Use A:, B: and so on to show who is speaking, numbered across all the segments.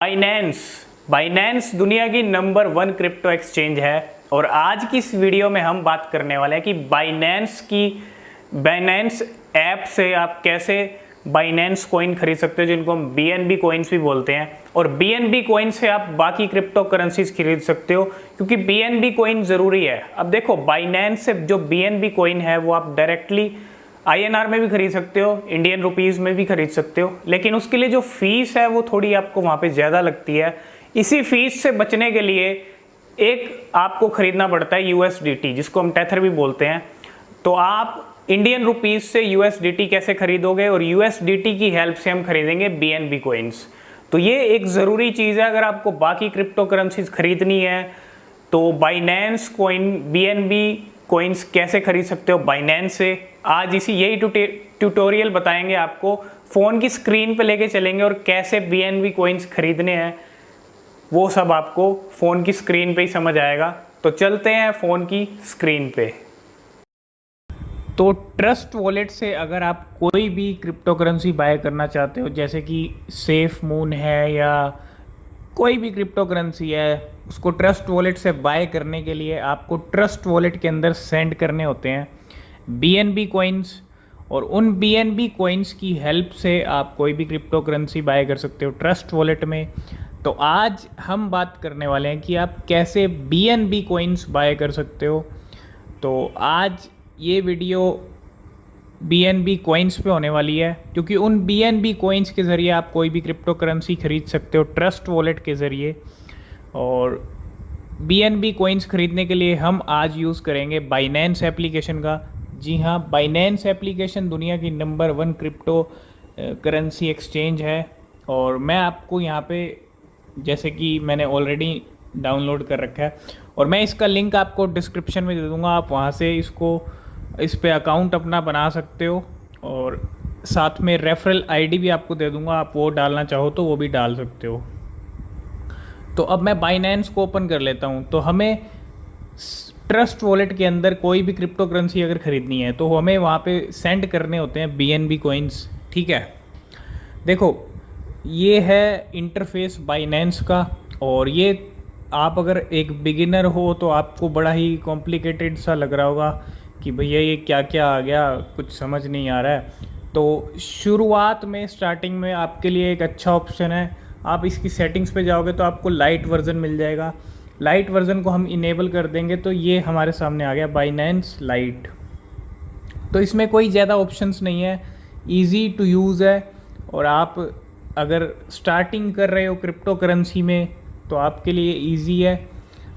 A: Binance Binance दुनिया की number 1 crypto exchange है और आज की इस वीडियो में हम बात करने वाले हैं कि बाइनेंस ऐप से आप कैसे बाइनेंस कॉइन खरीद सकते हो, जिनको हम बीएनबी कॉइन्स भी बोलते हैं। और बीएनबी कॉइन से आप बाकी क्रिप्टो करेंसीज खरीद सकते हो, क्योंकि बीएनबी कॉइन ज़रूरी है। अब देखो, बाइनेंस से जो बीएनबी कॉइन है वो आप डायरेक्टली आईएनआर में भी खरीद सकते हो, इंडियन रुपीज़ में भी खरीद सकते हो, लेकिन उसके लिए जो फीस है वो थोड़ी आपको वहाँ पे ज़्यादा लगती है। इसी फीस से बचने के लिए एक आपको खरीदना पड़ता है यूएसडीटी, जिसको हम टेथर भी बोलते हैं। तो आप इंडियन रुपीज़ से यूएसडीटी कैसे खरीदोगे, और यूएसडीटी की हेल्प से हम खरीदेंगे बीएनबी कॉइन्स। तो ये एक ज़रूरी चीज़ है। अगर आपको बाकी क्रिप्टो करेंसीज खरीदनी है तो बाइनेंस कॉइन बीएनबी कॉइन्स कैसे खरीद सकते हो बाइनेंस से, आज यही ट्यूटोरियल बताएंगे आपको। फ़ोन की स्क्रीन पे लेके चलेंगे और कैसे बीएनबी कॉइन्स खरीदने हैं वो सब आपको फ़ोन की स्क्रीन पे ही समझ आएगा। तो चलते हैं फ़ोन की स्क्रीन पे। तो ट्रस्ट वॉलेट से अगर आप कोई भी क्रिप्टो करेंसी बाय करना चाहते हो, जैसे कि सेफ मून है या कोई भी क्रिप्टो करेंसी है, उसको ट्रस्ट वॉलेट से बाय करने के लिए आपको ट्रस्ट वॉलेट के अंदर सेंड करने होते हैं बीएनबी कॉइन्स, और उन बीएनबी कॉइन्स की हेल्प से आप कोई भी क्रिप्टो करेंसी बाय कर सकते हो ट्रस्ट वॉलेट में। तो आज हम बात करने वाले हैं कि आप कैसे बीएनबी कॉइन्स बाय कर सकते हो। तो आज ये वीडियो बीएनबी कॉइन्स पे होने वाली है, क्योंकि उन बीएनबी कॉइन्स के ज़रिए आप कोई भी क्रिप्टो करेंसी खरीद सकते हो ट्रस्ट वॉलेट के ज़रिए। और बीएनबी कॉइन्स खरीदने के लिए हम आज यूज़ करेंगे बाइनेंस एप्लीकेशन का। जी हाँ, बाइनेंस एप्लीकेशन दुनिया की नंबर 1 क्रिप्टो करेंसी एक्सचेंज है। और मैं आपको यहाँ पे, जैसे कि मैंने ऑलरेडी डाउनलोड कर रखा है, और मैं इसका लिंक आपको डिस्क्रिप्शन में दे दूँगा। आप वहाँ से इस पे अकाउंट अपना बना सकते हो, और साथ में रेफरल आईडी भी आपको दे दूँगा। आप वो डालना चाहो तो वो भी डाल सकते हो। तो अब मैं बाइनेंस को ओपन कर लेता हूँ। तो हमें ट्रस्ट वॉलेट के अंदर कोई भी क्रिप्टो करेंसी अगर ख़रीदनी है तो हमें वहाँ पे सेंड करने होते हैं बीएनबी कॉइन्स। ठीक है, देखो ये है इंटरफेस बाइनेंस का। और ये आप अगर एक बिगिनर हो तो आपको बड़ा ही कॉम्प्लिकेटेड सा लग रहा होगा कि भैया ये क्या क्या आ गया, कुछ समझ नहीं आ रहा है। तो शुरुआत में स्टार्टिंग में आपके लिए एक अच्छा ऑप्शन है, आप इसकी सेटिंग्स पे जाओगे तो आपको लाइट वर्जन मिल जाएगा। लाइट वर्जन को हम इनेबल कर देंगे तो ये हमारे सामने आ गया बाइनेंस लाइट। तो इसमें कोई ज़्यादा ऑप्शंस नहीं है, इजी टू यूज़ है। और आप अगर स्टार्टिंग कर रहे हो क्रिप्टो करेंसी में तो आपके लिए इजी है।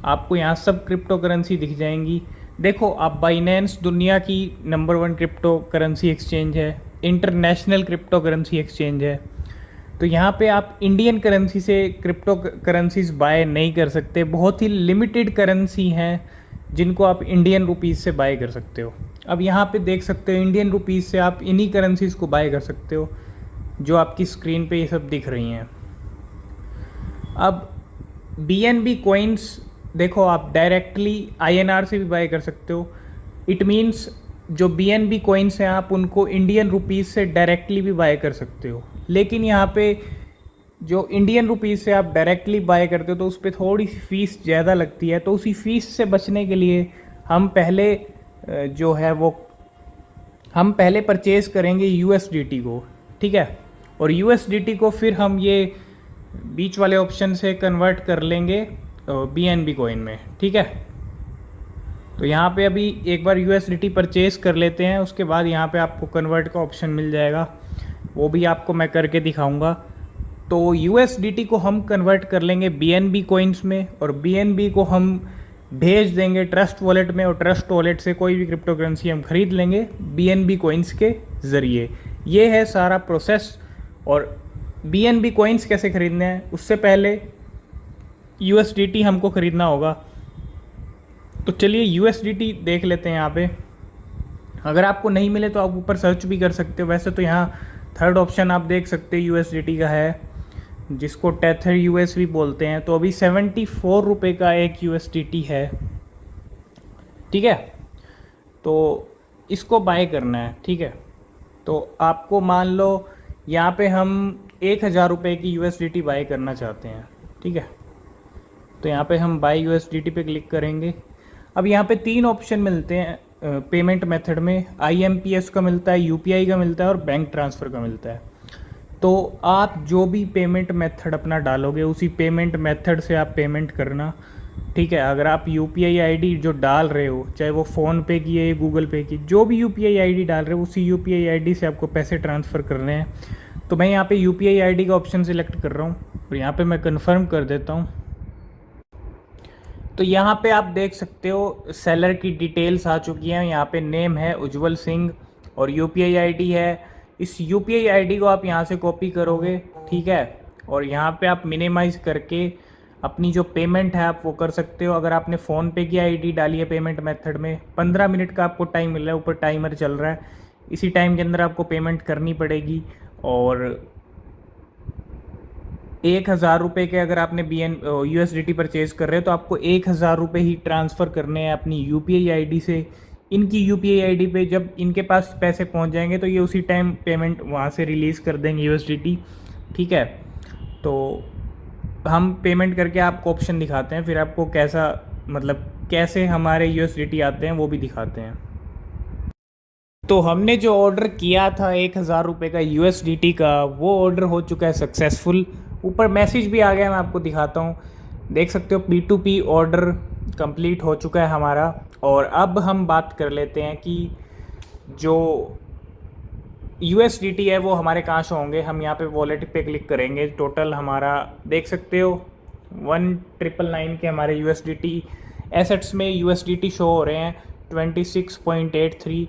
A: आपको यहाँ सब क्रिप्टो करेंसी दिख जाएंगी। देखो, आप बाइनेंस दुनिया की नंबर 1 क्रिप्टो करेंसी एक्सचेंज है, इंटरनेशनल क्रिप्टो करेंसी एक्सचेंज है। तो यहाँ पे आप इंडियन करेंसी से क्रिप्टो करेंसीज बाय नहीं कर सकते। बहुत ही लिमिटेड करेंसी हैं जिनको आप इंडियन रुपीज़ से बाय कर सकते हो। अब यहाँ पे देख सकते हो इंडियन रुपीज़ से आप इन्हीं करेंसीज़ को बाय कर सकते हो जो आपकी स्क्रीन पे ये सब दिख रही हैं। अब बीएनबी कॉइन्स देखो, आप डायरेक्टली आईएनआर से भी बाय कर सकते हो। इट मीन्स जो बीएनबी कॉइन्स हैं आप उनको इंडियन रुपीज़ से डायरेक्टली भी बाय कर सकते हो। लेकिन यहाँ पे जो इंडियन रुपीज़ से आप डायरेक्टली बाय करते हो तो उस पर थोड़ी सी फ़ीस ज़्यादा लगती है। तो उसी फ़ीस से बचने के लिए हम पहले परचेज़ करेंगे यूएसडीटी को। ठीक है, और यूएसडीटी को फिर हम ये बीच वाले ऑप्शन से कन्वर्ट कर लेंगे बीएनबी कॉइन में। ठीक है, तो यहाँ पे अभी एक बार यूएसडीटी परचेज़ कर लेते हैं, उसके बाद यहाँ पे आपको कन्वर्ट का ऑप्शन मिल जाएगा, वो भी आपको मैं करके दिखाऊंगा। तो यूएसडीटी को हम कन्वर्ट कर लेंगे बीएनबी कॉइन्स में, और बीएनबी को हम भेज देंगे ट्रस्ट वॉलेट में, और ट्रस्ट वॉलेट से कोई भी क्रिप्टो करेंसी हम खरीद लेंगे बीएनबी कॉइन्स के ज़रिए। ये है सारा प्रोसेस। और बीएनबी कॉइन्स कैसे खरीदने हैं, उससे पहले यूएसडीटी हमको ख़रीदना होगा। तो चलिए यूएसडीटी देख लेते हैं यहाँ पे। अगर आपको नहीं मिले तो आप ऊपर सर्च भी कर सकते हो। वैसे तो यहाँ थर्ड ऑप्शन आप देख सकते हो यूएसडीटी का है, जिसको टेथर यूएस भी बोलते हैं। तो अभी 74 रुपये का एक यूएसडीटी है। ठीक है, तो इसको बाय करना है। ठीक है, तो आपको मान लो यहाँ पे हम 1000 रुपये की USDT बाई करना चाहते हैं, ठीक है। तो यहाँ पे हम बाई USDT पे क्लिक करेंगे। अब यहाँ पे 3 ऑप्शन मिलते हैं पेमेंट मेथड में, IMPS का मिलता है, UPI का मिलता है और बैंक ट्रांसफ़र का मिलता है। तो आप जो भी पेमेंट मेथड अपना डालोगे उसी पेमेंट मेथड से आप पेमेंट करना, ठीक है। अगर आप UPI ID जो डाल रहे हो, चाहे वो फ़ोनपे की है, गूगल पे की, जो भी UPI ID डाल रहे हो उसी UPI ID से आपको पैसे ट्रांसफ़र करने हैं। तो मैं यहाँ पे UPI ID का ऑप्शन सिलेक्ट कर रहा हूँ और यहाँ पे मैं कन्फर्म कर देता हूँ। तो यहाँ पे आप देख सकते हो सेलर की डिटेल्स आ चुकी हैं। यहाँ पे नेम है उज्जवल सिंह और UPI ID है। इस UPI ID को आप यहाँ से कॉपी करोगे, ठीक है, और यहाँ पे आप मिनिमाइज़ करके अपनी जो पेमेंट है आप वो कर सकते हो। अगर आपने फ़ोनपे की ID डाली है पेमेंट मेथड में, 15 मिनट का आपको टाइम मिल रहा है, ऊपर टाइमर चल रहा है, इसी टाइम के अंदर आपको पेमेंट करनी पड़ेगी। और 1000 रुपये के अगर आपने USDT परचेज़ कर रहे हो तो आपको 1000 रुपये ही ट्रांसफ़र करने हैं अपनी UPI ID से। इनकी UPI ID पे जब इनके पास पैसे पहुंच जाएंगे तो ये उसी टाइम पेमेंट वहाँ से रिलीज़ कर देंगे USDT, ठीक है। तो हम पेमेंट करके आपको ऑप्शन दिखाते हैं, फिर आपको कैसे हमारे USDT आते हैं वो भी दिखाते हैं। तो हमने जो ऑर्डर किया था 1000 रुपये का USDT का, वो ऑर्डर हो चुका है सक्सेसफुल। ऊपर मैसेज भी आ गया, मैं आपको दिखाता हूँ, देख सकते हो P2P ऑर्डर कंप्लीट हो चुका है हमारा। और अब हम बात कर लेते हैं कि जो USDT है वो हमारे कहाँ शो होंगे। हम यहाँ पे वॉलेट पे क्लिक करेंगे। टोटल हमारा देख सकते हो 1999 के हमारे USDT एसेट्स में USDT शो हो रहे हैं 26.83।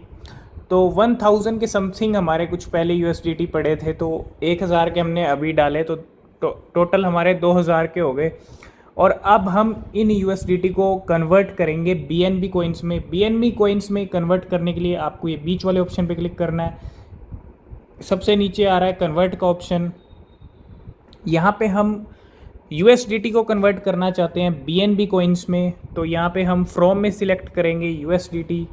A: तो 1000 के समथिंग हमारे कुछ पहले USDT पड़े थे, तो 1000 के हमने अभी डाले, तो टोटल हमारे 2000 के हो गए। और अब हम इन USDT को कन्वर्ट करेंगे BNB कोइंस में। BNB कोइंस में कन्वर्ट करने के लिए आपको ये बीच वाले ऑप्शन पे क्लिक करना है। सबसे नीचे आ रहा है कन्वर्ट का ऑप्शन। यहाँ पे हम USDT को कन्वर्ट करना चाहते हैं BNB कोइंस में, तो यहाँ पे हम फ्रॉम में सिलेक्ट करेंगे USDT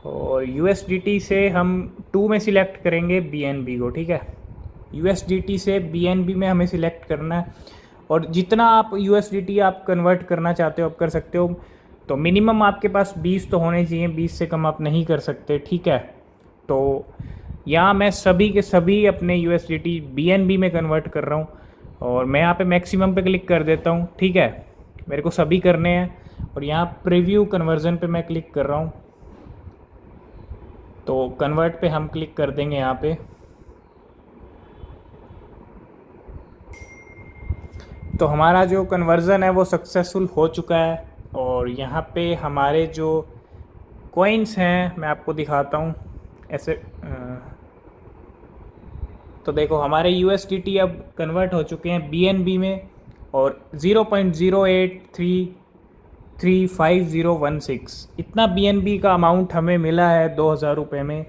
A: और USDT से हम टू में सिलेक्ट करेंगे BNB को, ठीक है। USDT से BNB में हमें सिलेक्ट करना है और जितना आप USDT आप कन्वर्ट करना चाहते हो आप कर सकते हो। तो मिनिमम आपके पास 20 तो होने चाहिए, 20 से कम आप नहीं कर सकते, ठीक है। तो यहाँ मैं सभी के सभी अपने USDT BNB में कन्वर्ट कर रहा हूँ और मैं यहाँ पे मैक्सिमम पे क्लिक कर देता हूँ, ठीक है। मेरे को सभी करने हैं और यहाँ प्रीव्यू कन्वर्जन पे मैं क्लिक कर रहा हूँ। तो कन्वर्ट पे हम क्लिक कर देंगे यहाँ पे। तो हमारा जो कन्वर्ज़न है वो सक्सेसफुल हो चुका है और यहाँ पे हमारे जो कॉइन्स हैं मैं आपको दिखाता हूँ ऐसे। तो देखो हमारे USDT अब कन्वर्ट हो चुके हैं BNB में और 0.08335016 इतना BNB का अमाउंट हमें मिला है 2000 रुपये में।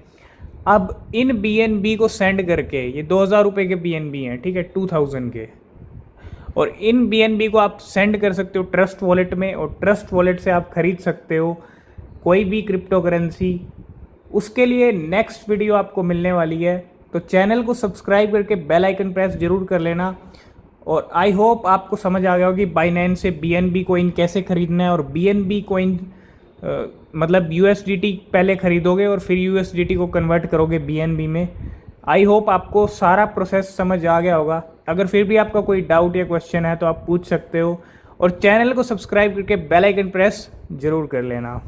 A: अब इन BNB को सेंड करके, ये 2000 रुपये के BNB हैं, ठीक है, 2000 के, और इन BNB को आप सेंड कर सकते हो ट्रस्ट वॉलेट में और ट्रस्ट वॉलेट से आप ख़रीद सकते हो कोई भी क्रिप्टो करेंसी। उसके लिए नेक्स्ट वीडियो आपको मिलने वाली है, तो चैनल को सब्सक्राइब करके बेल आइकन प्रेस जरूर कर लेना। और आई होप आपको समझ आ गया होगा कि बाइनेंस से BNB कोइन कैसे ख़रीदना है और BNB कोइन मतलब USDT पहले ख़रीदोगे और फिर USDT को कन्वर्ट करोगे BNB में। आई होप आपको सारा प्रोसेस समझ आ गया होगा। अगर फिर भी आपका कोई डाउट या क्वेश्चन है तो आप पूछ सकते हो और चैनल को सब्सक्राइब करके बेल आइकन प्रेस ज़रूर कर लेना।